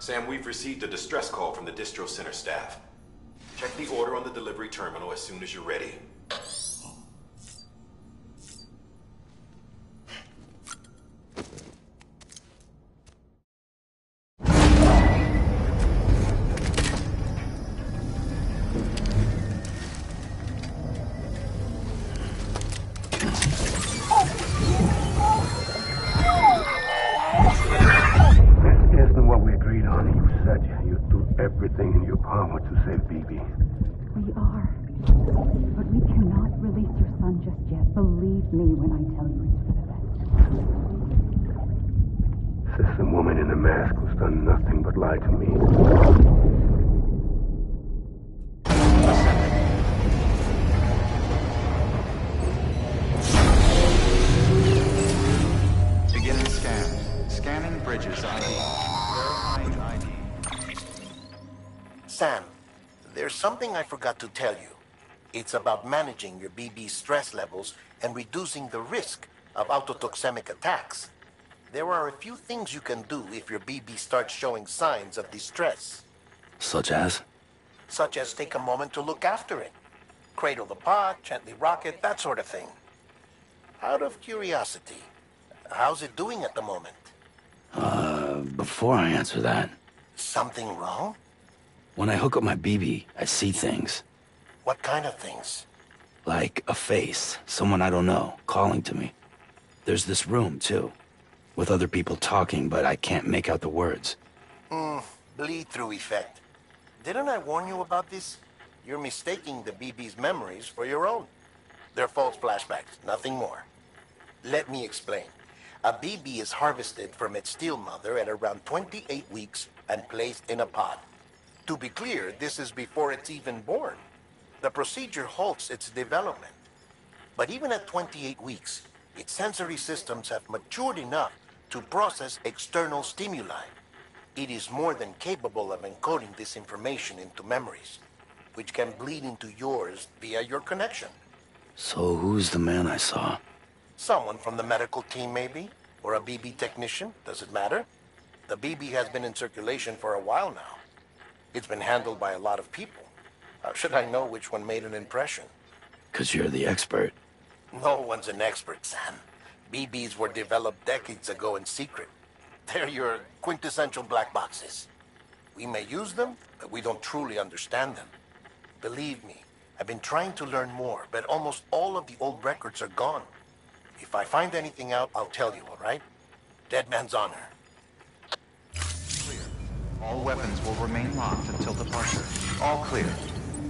Sam, we've received a distress call from the distro center staff. Check the order on the delivery terminal as soon as you're ready. Everything in your power to save BB. We are. But we cannot release your son just yet. Believe me when I tell you it's for the best. System woman in the mask who's done nothing but lie to me. Beginning scan. Scanning bridges ID. Verifying ID. Sam, there's something I forgot to tell you. It's about managing your BB stress levels and reducing the risk of autotoxemic attacks. There are a few things you can do if your BB starts showing signs of distress. Such as? Such as take a moment to look after it. Cradle the pot, gently rock it, that sort of thing. Out of curiosity, how's it doing at the moment? Before I answer that... Something wrong? When I hook up my BB, I see things. What kind of things? Like a face, someone I don't know, calling to me. There's this room, too, with other people talking, but I can't make out the words. Bleed-through effect. Didn't I warn you about this? You're mistaking the BB's memories for your own. They're false flashbacks, nothing more. Let me explain. A BB is harvested from its steel mother at around 28 weeks and placed in a pod. To be clear, this is before it's even born. The procedure halts its development. But even at 28 weeks, its sensory systems have matured enough to process external stimuli. It is more than capable of encoding this information into memories, which can bleed into yours via your connection. So who's the man I saw? Someone from the medical team, maybe? Or a BB technician? Does it matter? The BB has been in circulation for a while now. It's been handled by a lot of people. How should I know which one made an impression? 'Cause you're the expert. No one's an expert, Sam. BBs were developed decades ago in secret. They're your quintessential black boxes. We may use them, but we don't truly understand them. Believe me, I've been trying to learn more, but almost all of the old records are gone. If I find anything out, I'll tell you, all right? Dead man's honor. Clear. All weapons will remain locked until departure. All clear.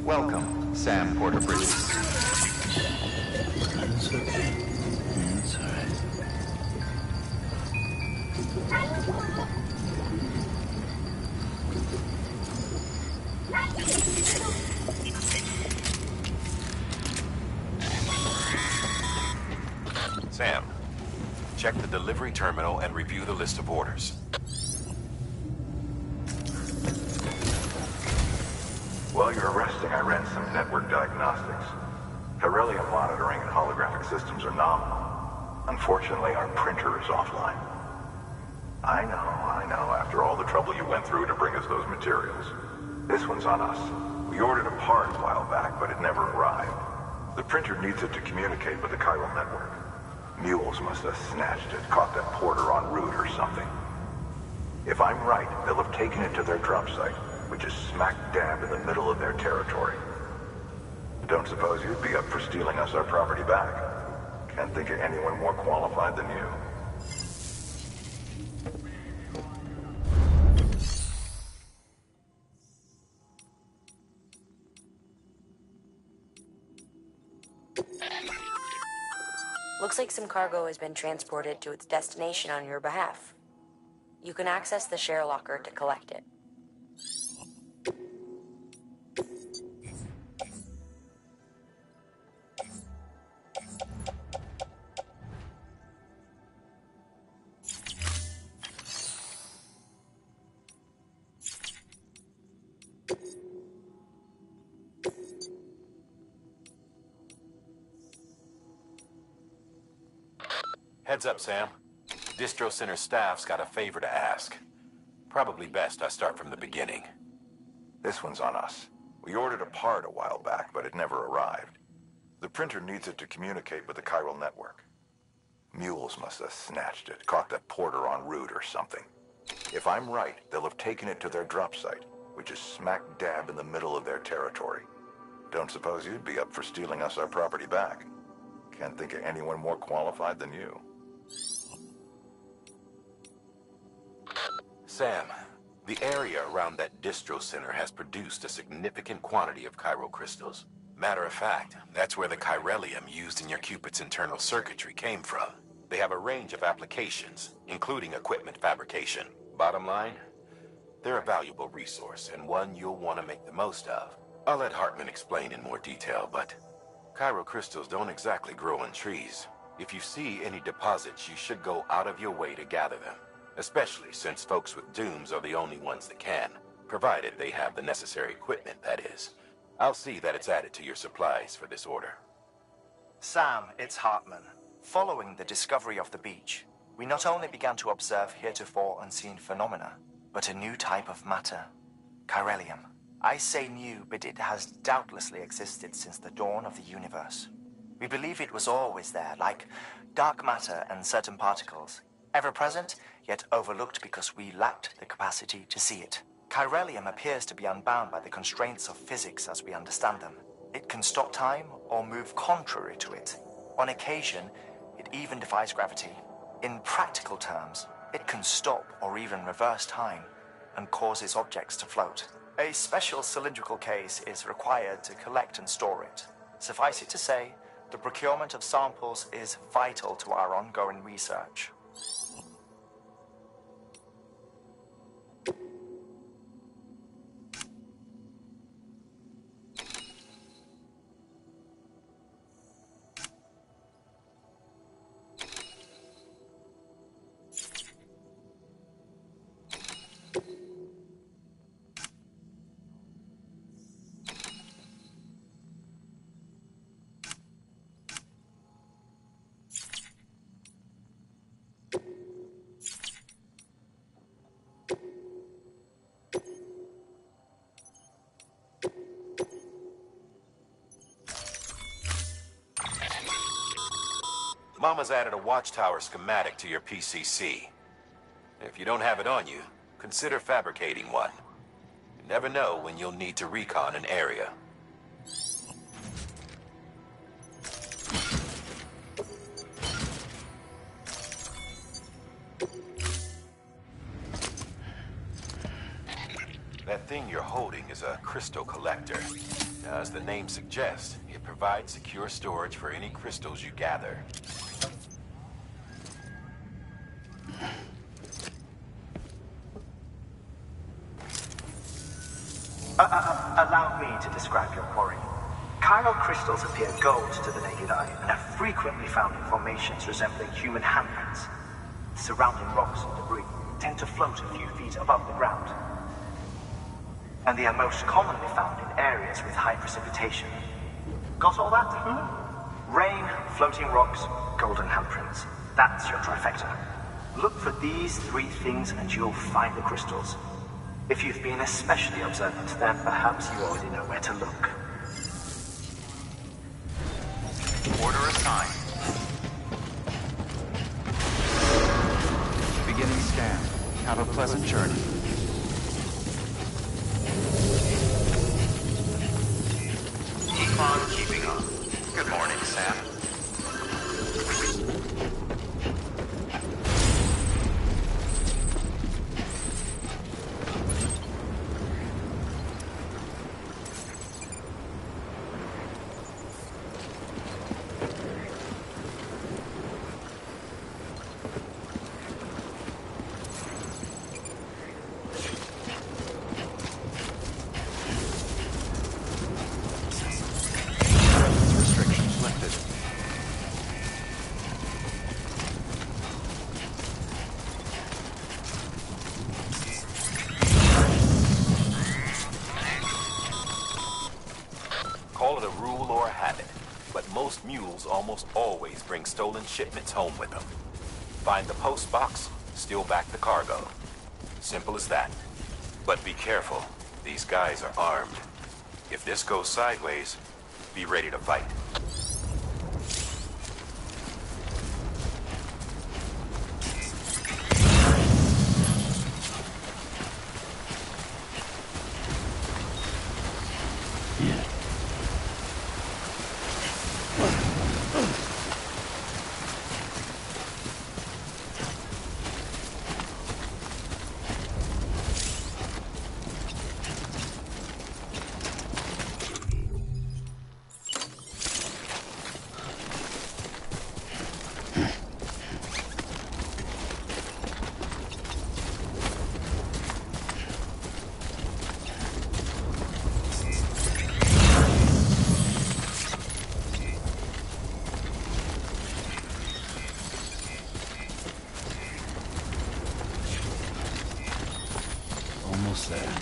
Welcome, Sam Porter Bridges. That's okay. That's all right. Sam, check the delivery terminal and review the list of orders. While you're resting, I ran some network diagnostics. Beryllium monitoring and holographic systems are nominal. Unfortunately, our printer is offline. I know, after all the trouble you went through to bring us those materials. This one's on us. We ordered a part a while back, but it never arrived. The printer needs it to communicate with the chiral network. Mules must have snatched it, caught that porter en route or something. If I'm right, they'll have taken it to their drop site, which is smack dab in the middle of their territory. Don't suppose you'd be up for stealing us our property back? Can't think of anyone more qualified than you. Looks like some cargo has been transported to its destination on your behalf. You can access the share locker to collect it. Heads up, Sam. Distro Center staff's got a favor to ask. Probably best I start from the beginning. This one's on us. We ordered a part a while back, but it never arrived. The printer needs it to communicate with the chiral network. Mules must have snatched it, caught the porter en route or something. If I'm right, they'll have taken it to their drop site, which is smack dab in the middle of their territory. Don't suppose you'd be up for stealing us our property back. Can't think of anyone more qualified than you. Sam, the area around that distro center has produced a significant quantity of chiral crystals. Matter of fact, that's where the chiralium used in your Cupid's internal circuitry came from. They have a range of applications, including equipment fabrication. Bottom line, they're a valuable resource and one you'll want to make the most of. I'll let Hartman explain in more detail, but chiral crystals don't exactly grow on trees. If you see any deposits, you should go out of your way to gather them, especially since folks with dooms are the only ones that can, provided they have the necessary equipment, that is. I'll see that it's added to your supplies for this order. Sam, it's Hartman. Following the discovery of the beach, we not only began to observe heretofore unseen phenomena, but a new type of matter, chiralium. I say new, but it has doubtlessly existed since the dawn of the universe. We believe it was always there, like dark matter and certain particles, ever present, yet overlooked because we lacked the capacity to see it. Chiralium appears to be unbound by the constraints of physics as we understand them. It can stop time or move contrary to it. On occasion, it even defies gravity. In practical terms, it can stop or even reverse time and causes objects to float. A special cylindrical case is required to collect and store it. Suffice it to say, the procurement of samples is vital to our ongoing research. Mama's added a watchtower schematic to your PCC. If you don't have it on you, consider fabricating one. You never know when you'll need to recon an area. That thing you're holding is a crystal collector. Now, as the name suggests, it provides secure storage for any crystals you gather. Allow me to describe your quarry. Chiral crystals appear gold to the naked eye and are frequently found in formations resembling human handprints. Surrounding rocks and debris tend to float a few feet above the ground. And they are most commonly found in areas with high precipitation. Got all that? Rain, floating rocks, golden handprints. That's your trifecta. Look for these three things and you'll find the crystals. If you've been especially observant, then perhaps you already know where to look. Order assigned. Beginning scan. Have a pleasant journey. Keep on keeping on. Good morning, Sam. Mules almost always bring stolen shipments home with them. Find the post box, steal back the cargo. Simple as that. But be careful. These guys are armed. If this goes sideways, be ready to fight. Almost there.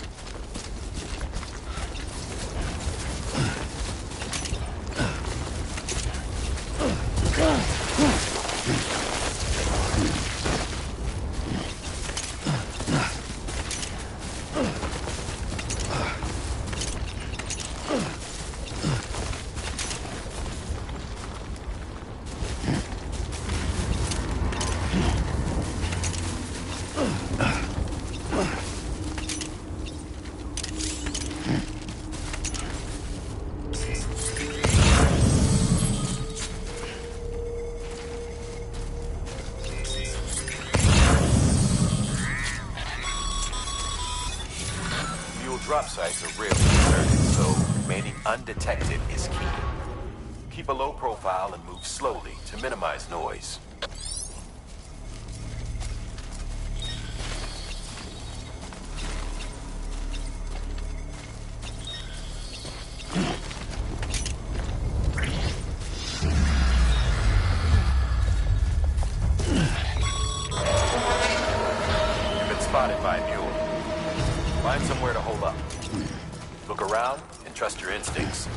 Drop sites are rarely deserted, so remaining undetected is key. Keep a low profile and move slowly to minimize noise. You've been spotted by a mule. Find somewhere to hold up. Look around and trust your instincts.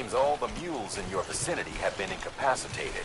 Seems all the mules in your vicinity have been incapacitated.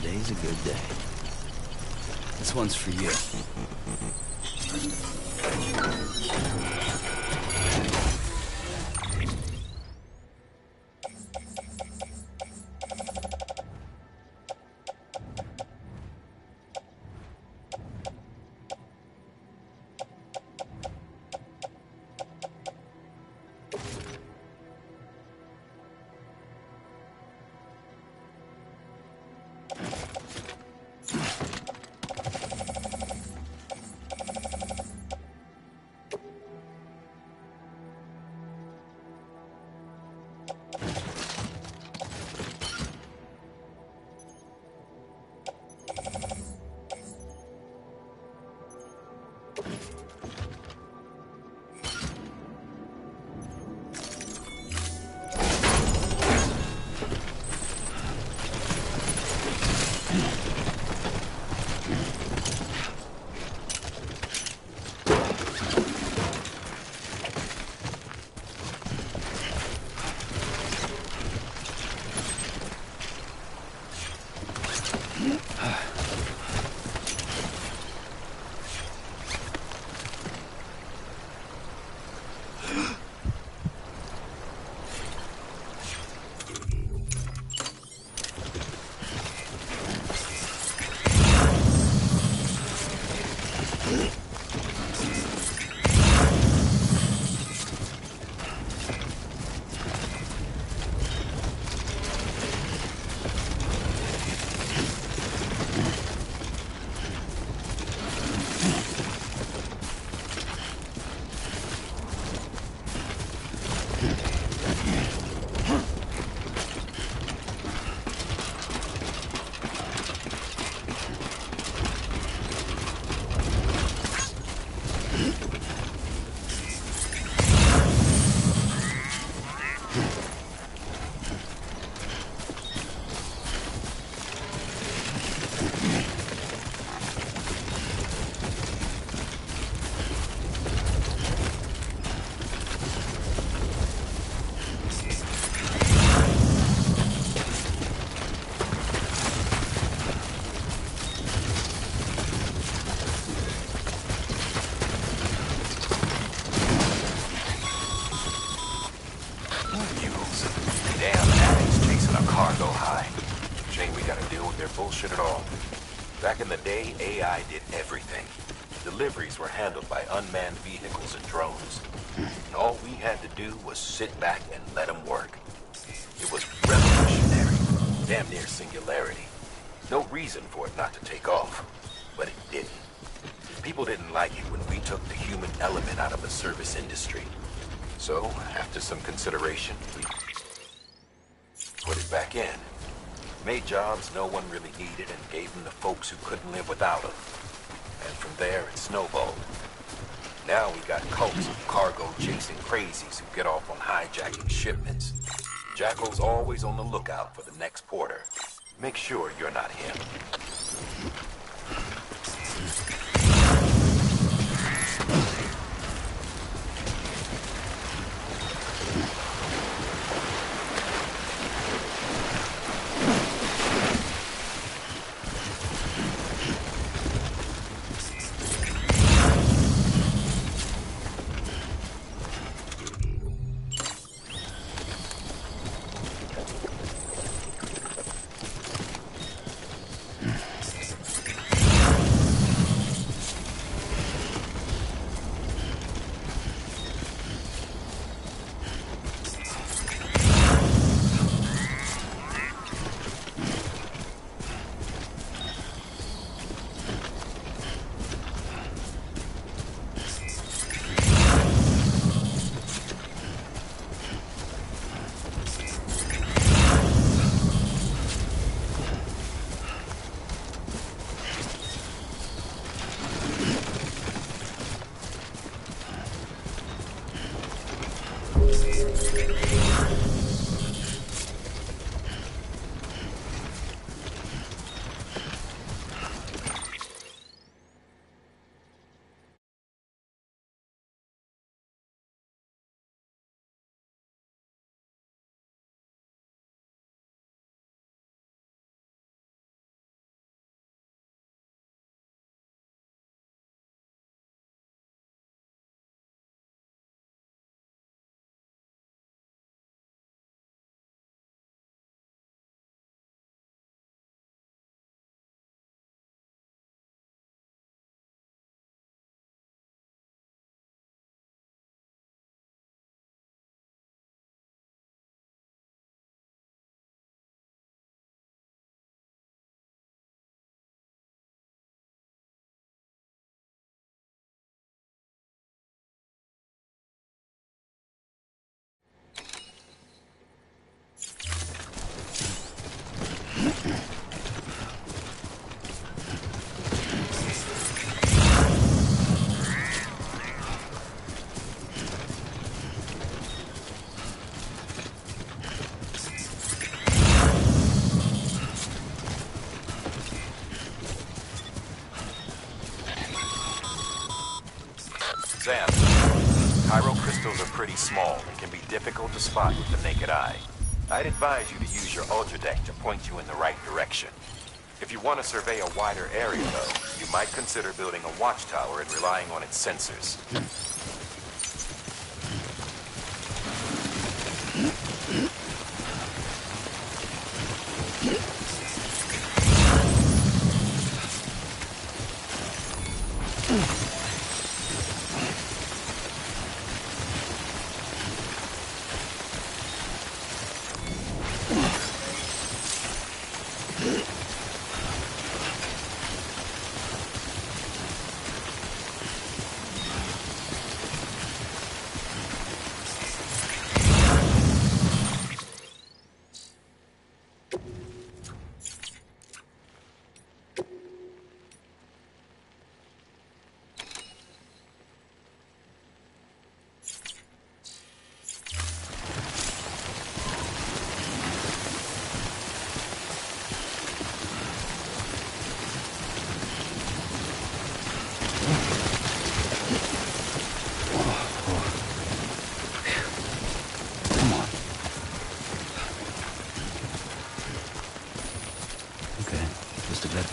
Today's a good day. This one's for you. Bullshit at all. Back in the day, AI did everything. Deliveries were handled by unmanned vehicles and drones. And all we had to do was sit back and let them work. It was revolutionary, damn near singularity. No reason for it not to take off, but it didn't. People didn't like it when we took the human element out of the service industry. So, after some consideration, we put it back in. Made jobs no one really needed and gave them to folks who couldn't live without them. And from there, it snowballed. Now we got cults of cargo-chasing crazies who get off on hijacking shipments. Jackal's always on the lookout for the next porter. Make sure you're not him. Sam, Cairo crystals are pretty small and can be difficult to spot with the naked eye. I'd advise you to use your ultra deck to point you in the right direction. If you want to survey a wider area, though, you might consider building a watchtower and relying on its sensors.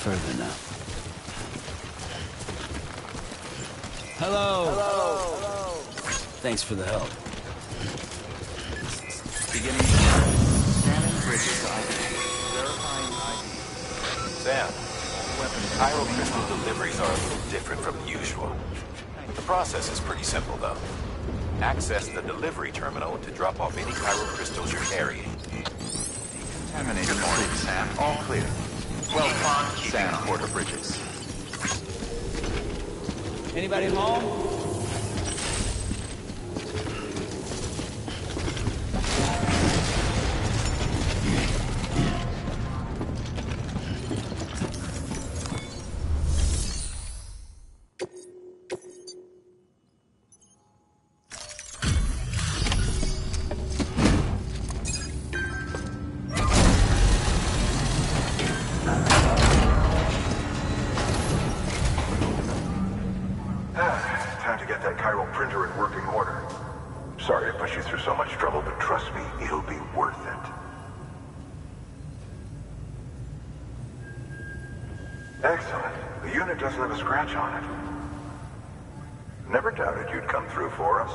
Further now. Hello. Hello. Hello. Thanks for the help. Beginning scanning bridges ID. Verifying ID. Sam, Cairo crystal deliveries are a little different from usual. The process is pretty simple, though. Access the delivery terminal to drop off any Cairo crystals you're carrying. Contaminated fluid, Sam. All clear. Welcome, Sam Porter Bridges. Anybody home? Time to get that chiral printer in working order. Sorry to push you through so much trouble, but trust me, it'll be worth it. Excellent. The unit doesn't have a scratch on it. Never doubted you'd come through for us.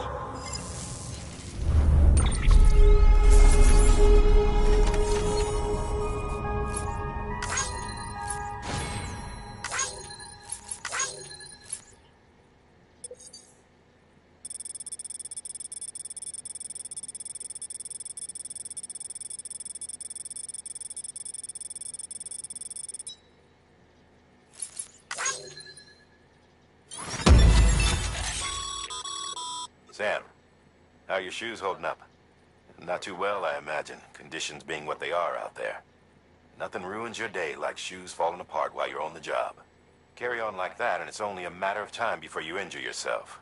Sam, how are your shoes holding up? Not too well, I imagine, conditions being what they are out there. Nothing ruins your day like shoes falling apart while you're on the job. Carry on like that, and it's only a matter of time before you injure yourself.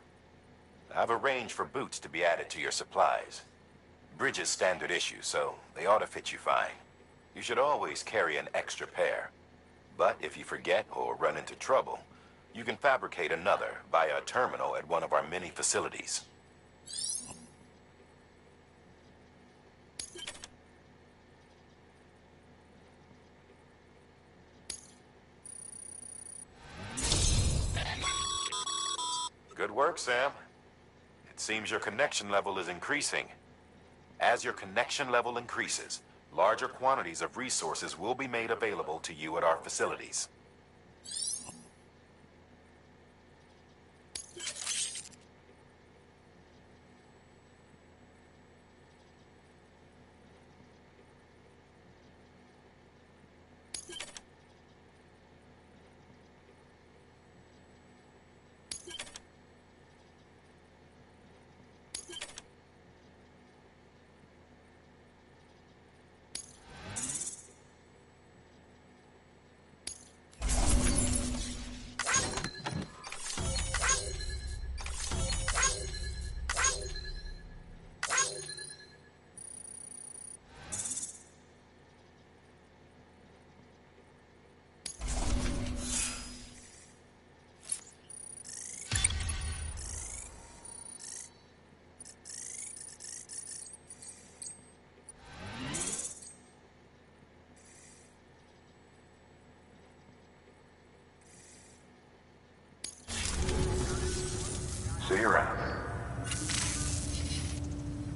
I've arranged for boots to be added to your supplies. Bridges standard issue, so they ought to fit you fine. You should always carry an extra pair. But if you forget or run into trouble, you can fabricate another via a terminal at one of our many facilities. Good work, Sam. It seems your connection level is increasing. As your connection level increases, larger quantities of resources will be made available to you at our facilities. See you around.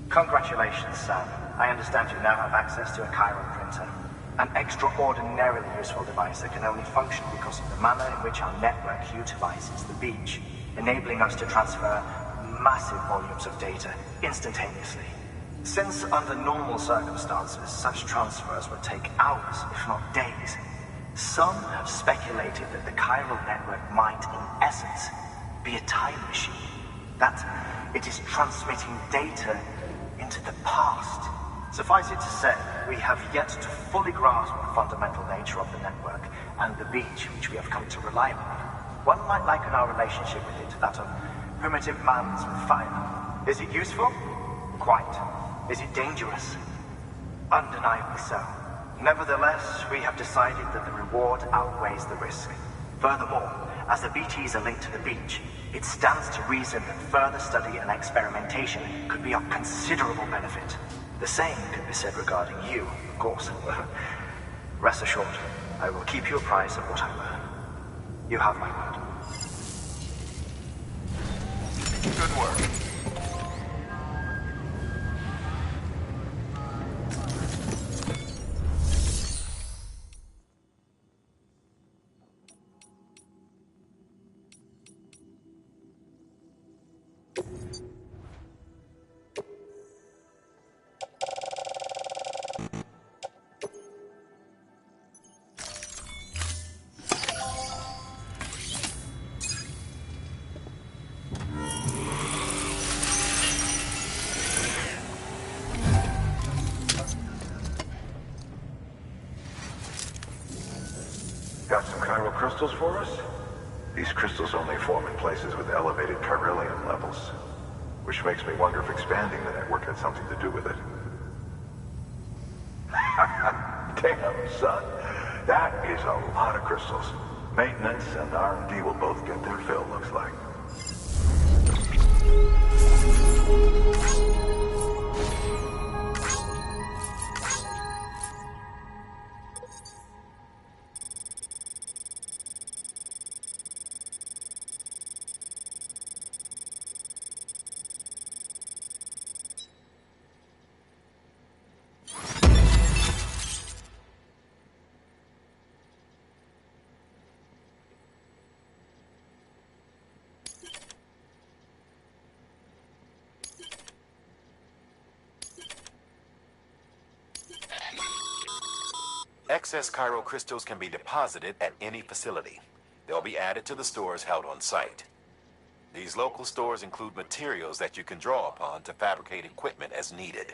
Congratulations, Sam. I understand you now have access to a chiral printer. An extraordinarily useful device that can only function because of the manner in which our network utilizes the beach, enabling us to transfer massive volumes of data instantaneously. Since under normal circumstances, such transfers would take hours, if not days, some have speculated that the chiral network might, in essence, be a time machine. That it is transmitting data into the past. Suffice it to say, we have yet to fully grasp the fundamental nature of the network and the beach which we have come to rely on. One might liken our relationship with it to that of primitive mans with fire. Is it useful? Quite. Is it dangerous? Undeniably so. Nevertheless, we have decided that the reward outweighs the risk. Furthermore, as the BTs are linked to the beach, it stands to reason that further study and experimentation could be of considerable benefit. The same could be said regarding you, of course. Rest assured, I will keep you apprised of what I learn. You have my word. Good work. crystals for us? These crystals only form in places with elevated chiralium levels, which makes me wonder if expanding the network had something to do with it. Damn, son. That is a lot of crystals. Maintenance and R&D will both get their fill, looks like. Excess chiral crystals can be deposited at any facility. They'll be added to the stores held on site. These local stores include materials that you can draw upon to fabricate equipment as needed.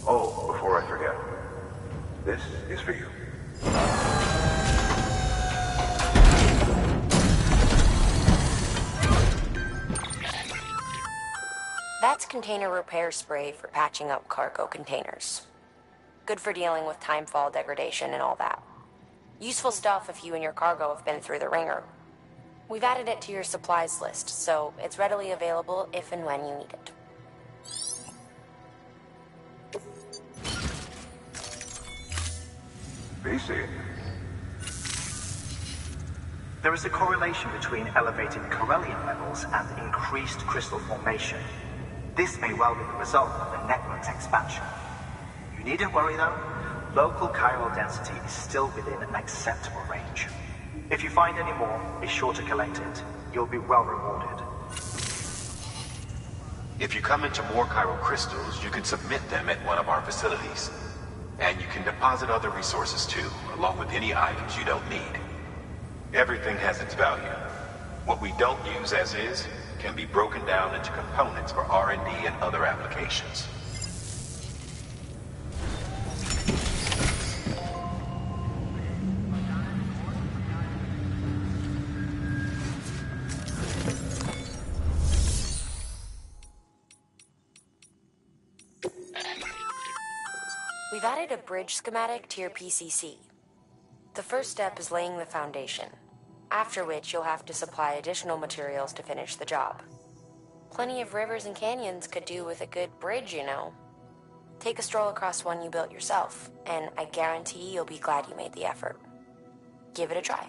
Oh, before I forget, this is for you. That's container repair spray for patching up cargo containers. Good for dealing with timefall degradation and all that. Useful stuff if you and your cargo have been through the ringer. We've added it to your supplies list, so it's readily available if and when you need it. BC. There is a correlation between elevated chiralium levels and increased crystal formation. This may well be the result of the network's expansion. You needn't worry though. Local chiral density is still within an acceptable range. If you find any more, be sure to collect it. You'll be well rewarded. If you come into more chiral crystals, you can submit them at one of our facilities. And you can deposit other resources too, along with any items you don't need. Everything has its value. What we don't use as is can be broken down into components for R&D and other applications. We've added a bridge schematic to your PCC. The first step is laying the foundation, after which you'll have to supply additional materials to finish the job. Plenty of rivers and canyons could do with a good bridge, you know. Take a stroll across one you built yourself, and I guarantee you'll be glad you made the effort. Give it a try.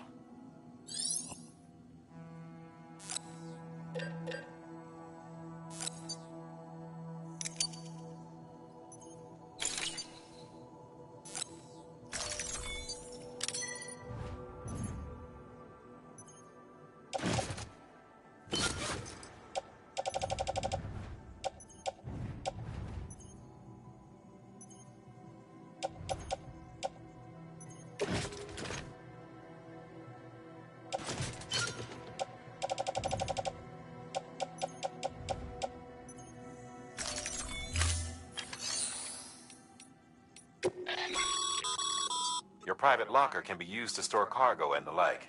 Your private locker can be used to store cargo and the like.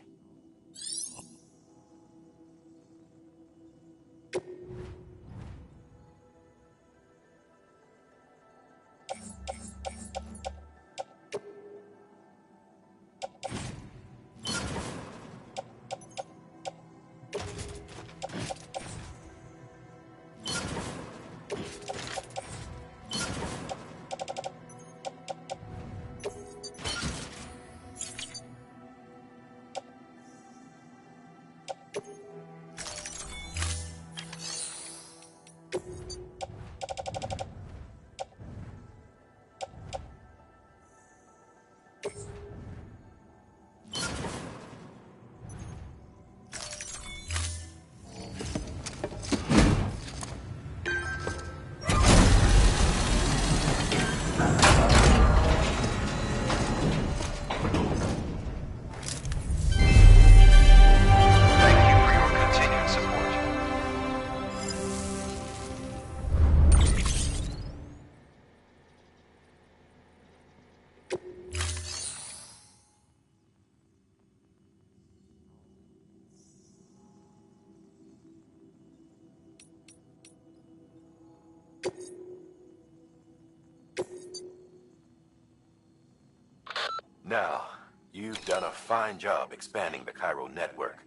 Now, you've done a fine job expanding the Cairo network.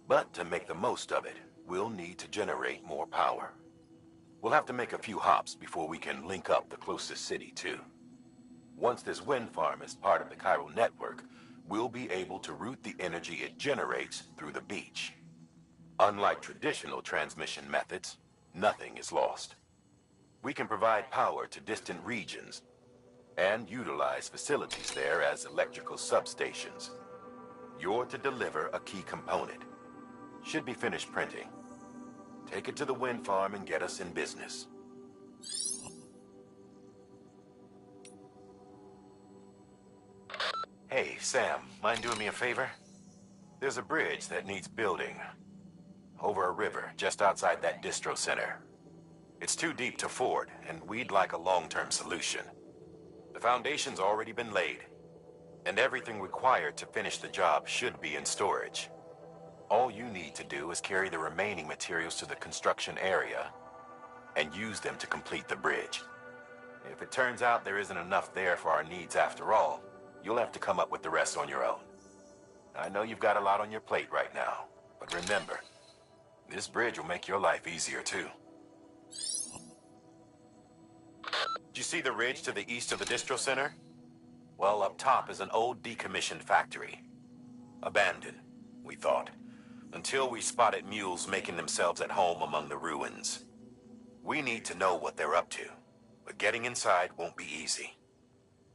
But to make the most of it, we'll need to generate more power. We'll have to make a few hops before we can link up the closest city, too. Once this wind farm is part of the Cairo network, we'll be able to route the energy it generates through the beach. Unlike traditional transmission methods, nothing is lost. We can provide power to distant regions and utilize facilities there as electrical substations. You're to deliver a key component. Should be finished printing. Take it to the wind farm and get us in business. Hey, Sam, mind doing me a favor? There's a bridge that needs building. Over a river, just outside that distro center. It's too deep to ford, and we'd like a long-term solution. The foundation's already been laid, and everything required to finish the job should be in storage. All you need to do is carry the remaining materials to the construction area and use them to complete the bridge. If it turns out there isn't enough there for our needs after all, you'll have to come up with the rest on your own. I know you've got a lot on your plate right now, but remember, this bridge will make your life easier too. Did you see the ridge to the east of the distro center? Well, up top is an old decommissioned factory. Abandoned, we thought, until we spotted mules making themselves at home among the ruins. We need to know what they're up to, but getting inside won't be easy.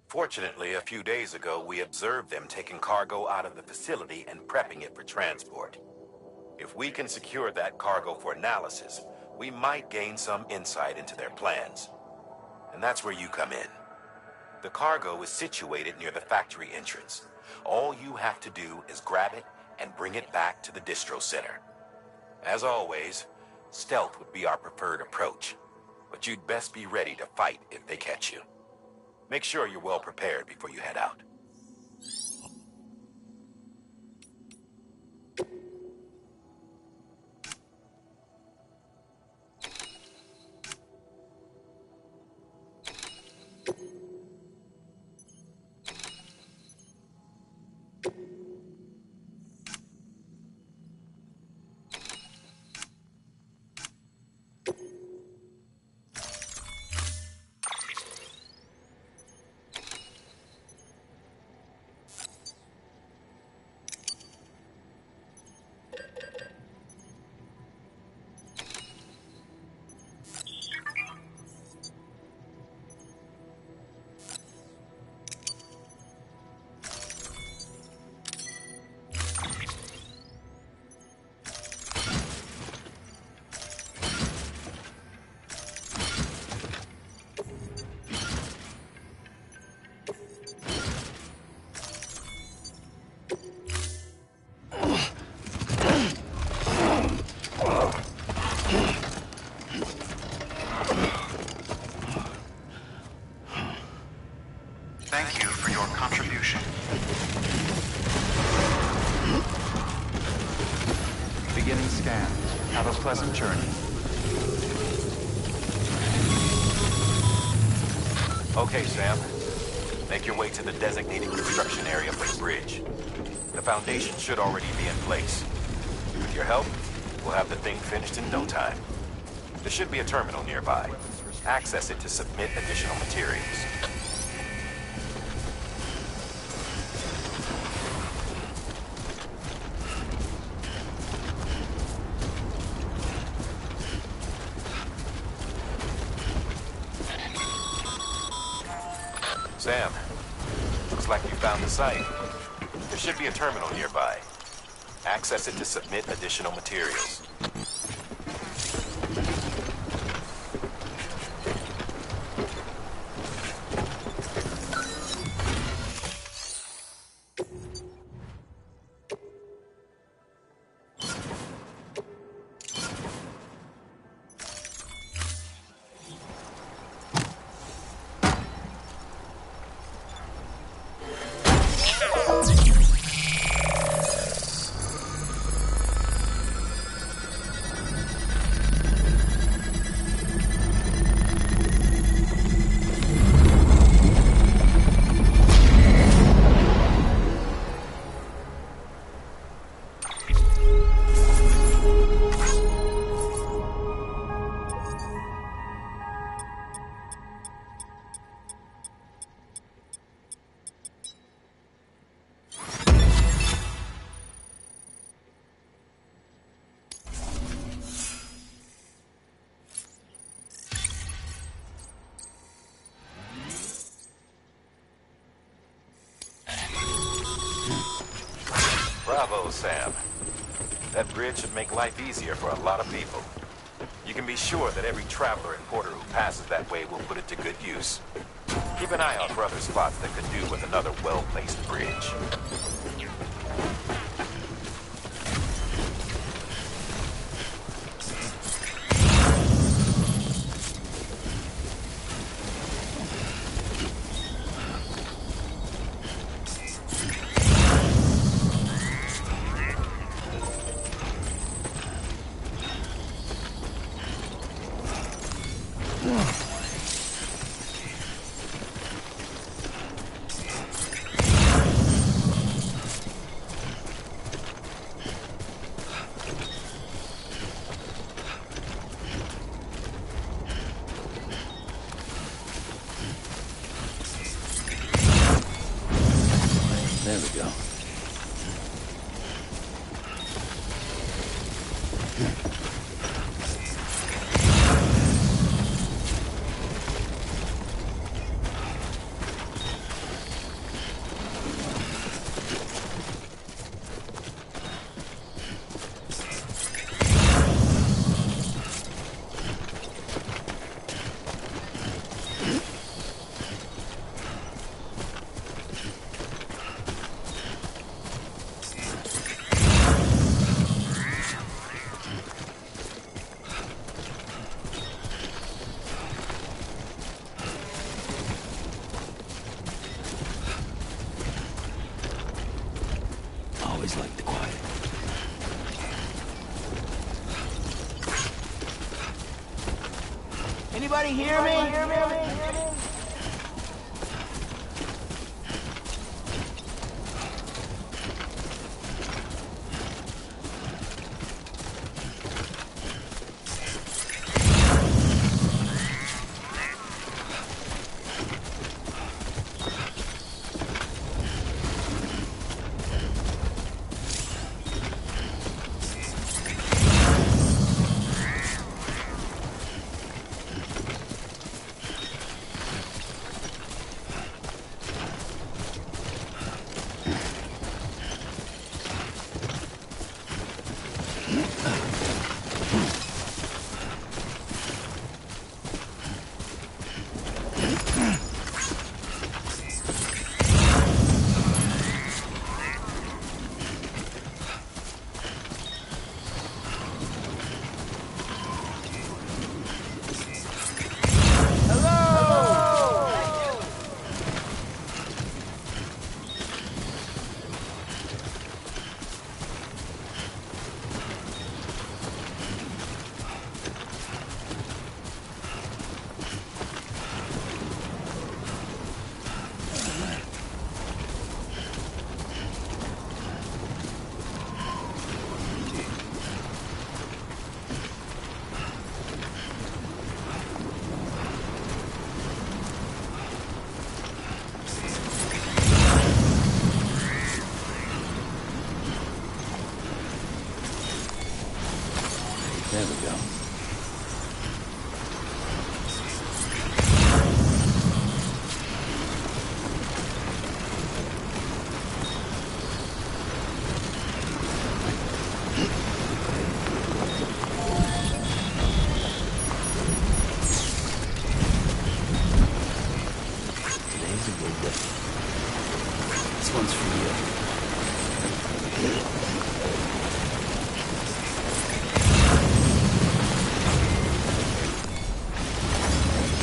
Fortunately, a few days ago, we observed them taking cargo out of the facility and prepping it for transport. If we can secure that cargo for analysis, we might gain some insight into their plans. And that's where you come in. The cargo is situated near the factory entrance. All you have to do is grab it and bring it back to the distro center. As always, stealth would be our preferred approach, but you'd best be ready to fight if they catch you. Make sure you're well prepared before you head out. Thank you for your contribution. Beginning scan. Have a pleasant journey. Okay, Sam. Make your way to the designated construction area for the bridge. The foundation should already be in place. With your help, we'll have the thing finished in no time. There should be a terminal nearby. Access it to submit additional materials. Sam, looks like you found the site. There should be a terminal nearby. Access it to submit additional materials. Bravo, Sam. That bridge should make life easier for a lot of people. You can be sure that every traveler and porter who passes that way will put it to good use. Keep an eye out for other spots that could do with another well-placed bridge. There we go. Always like the quiet. Anybody hear me? There we go. Today's a good day. This one's for you.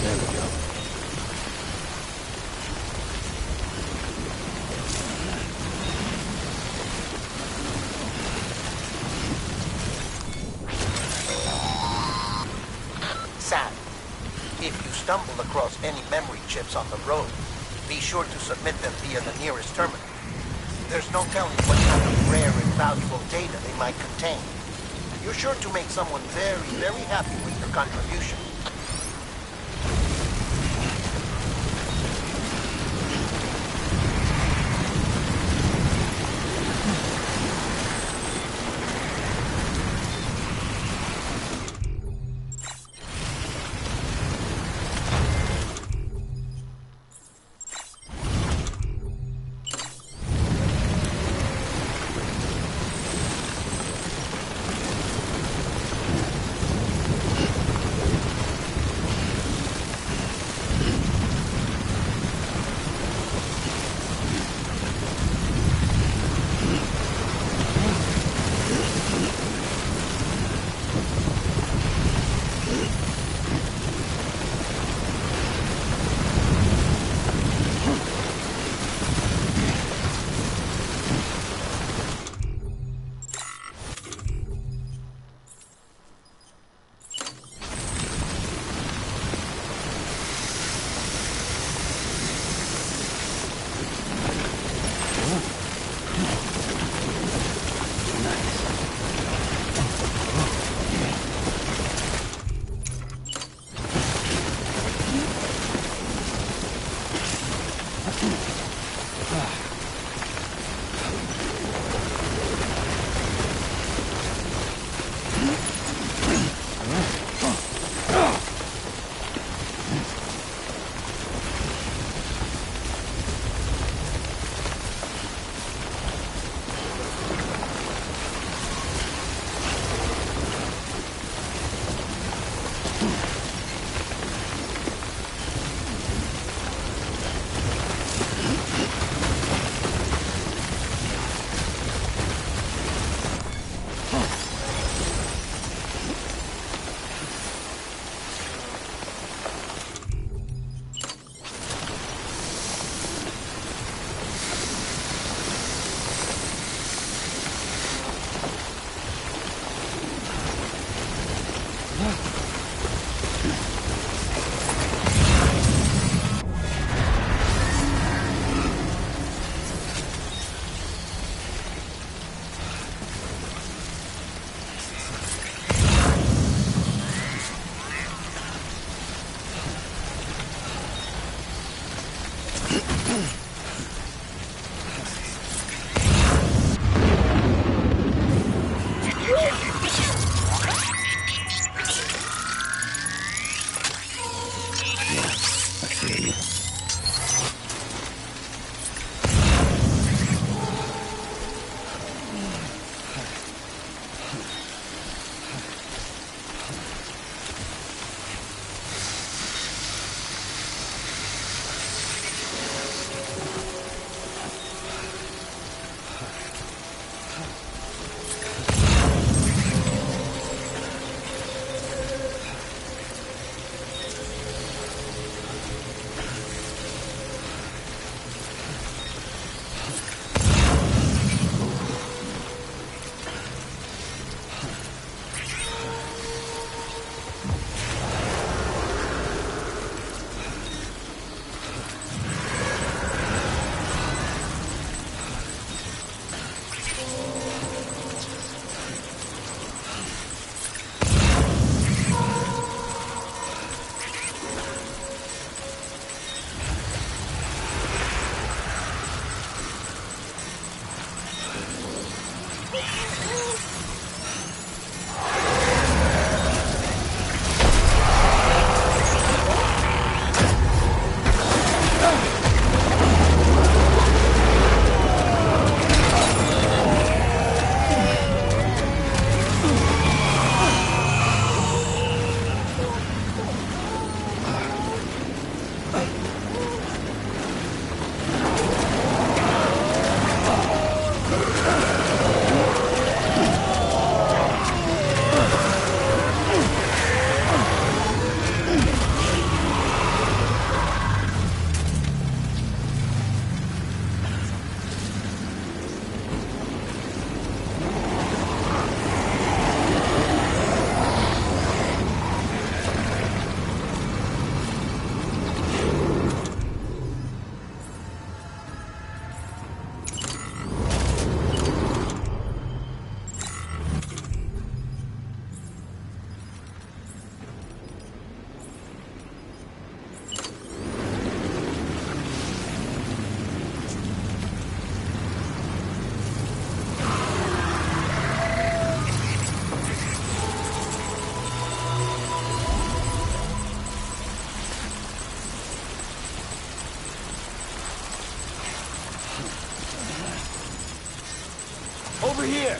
There we go. Sam, if you stumble across any memory chips on the road, be sure to submit them via the nearest terminal. There's no telling what kind of rare and valuable data they might contain. You're sure to make someone very, very happy with your contribution. Over here!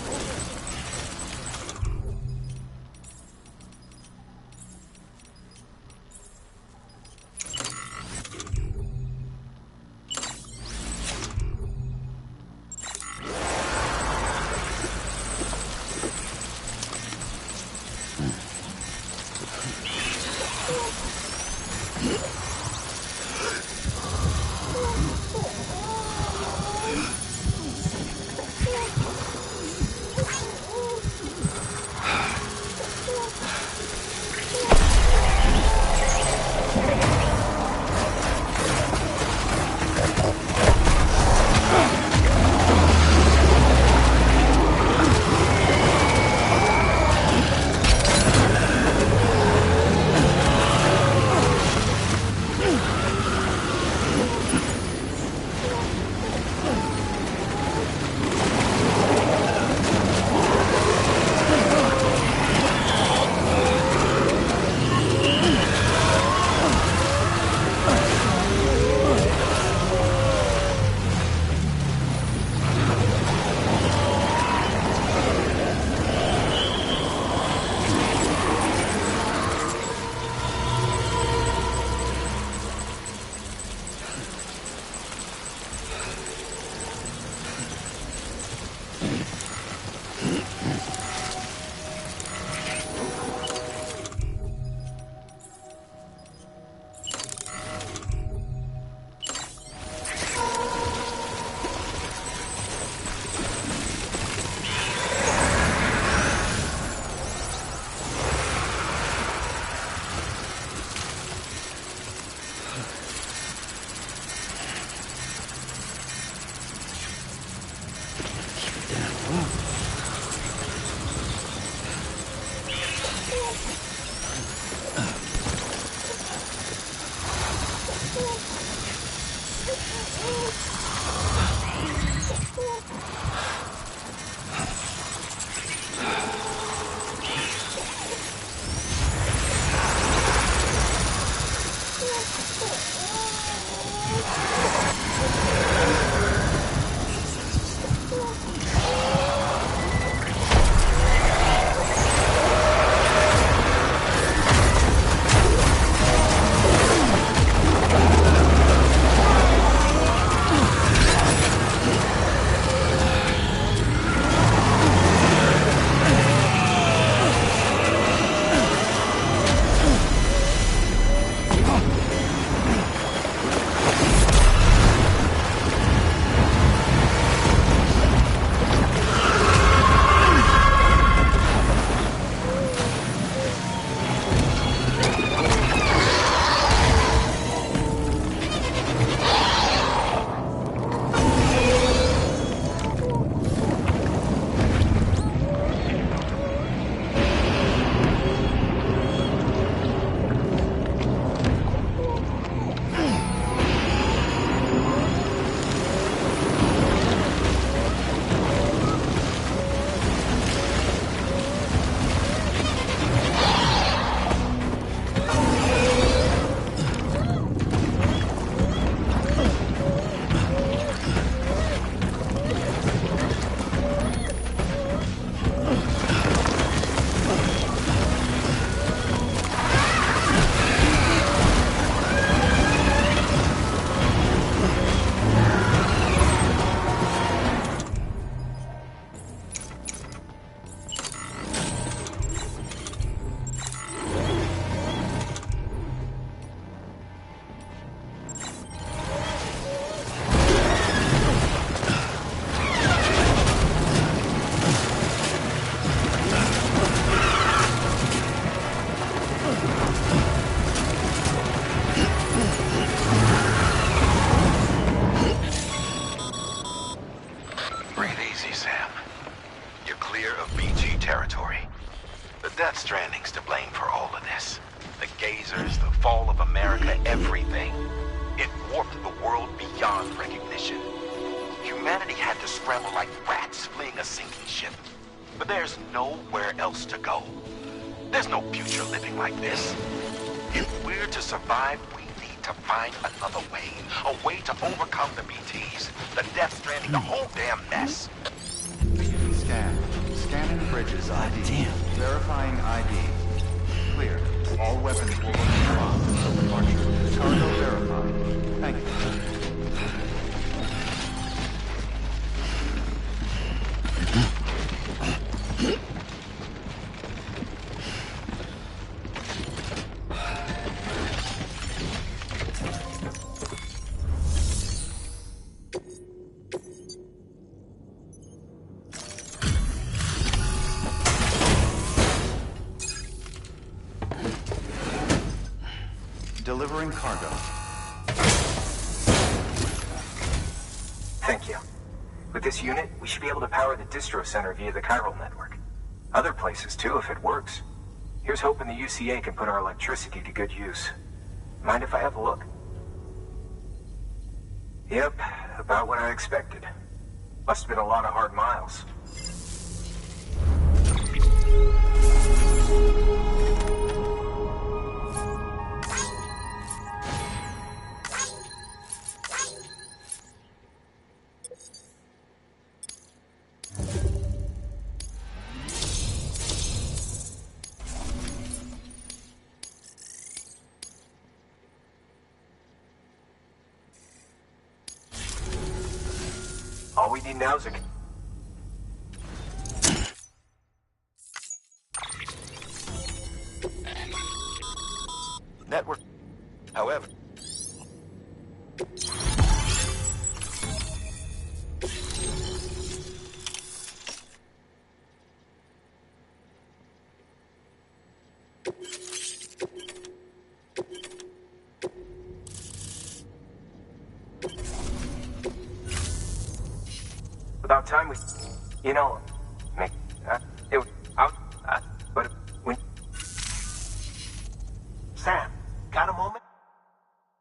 a sinking ship. But there's nowhere else to go. There's no future living like this. If we're to survive, we need to find another way. A way to overcome the BTs, the Death Stranding, the whole damn mess. Scan. Scanning bridges ID. Damn. Verifying ID. Clear. All weapons will remain locked until departure. Cargo verified. Thank you. Delivering cargo. Thank you. With this unit, we should be able to power the distro center via the chiral network. Other places too, if it works. Here's hoping the UCA can put our electricity to good use. Mind if I have a look? Yep, about what I expected. Must have been a lot of hard miles. All we need now is a... Network. However... About time we... You know,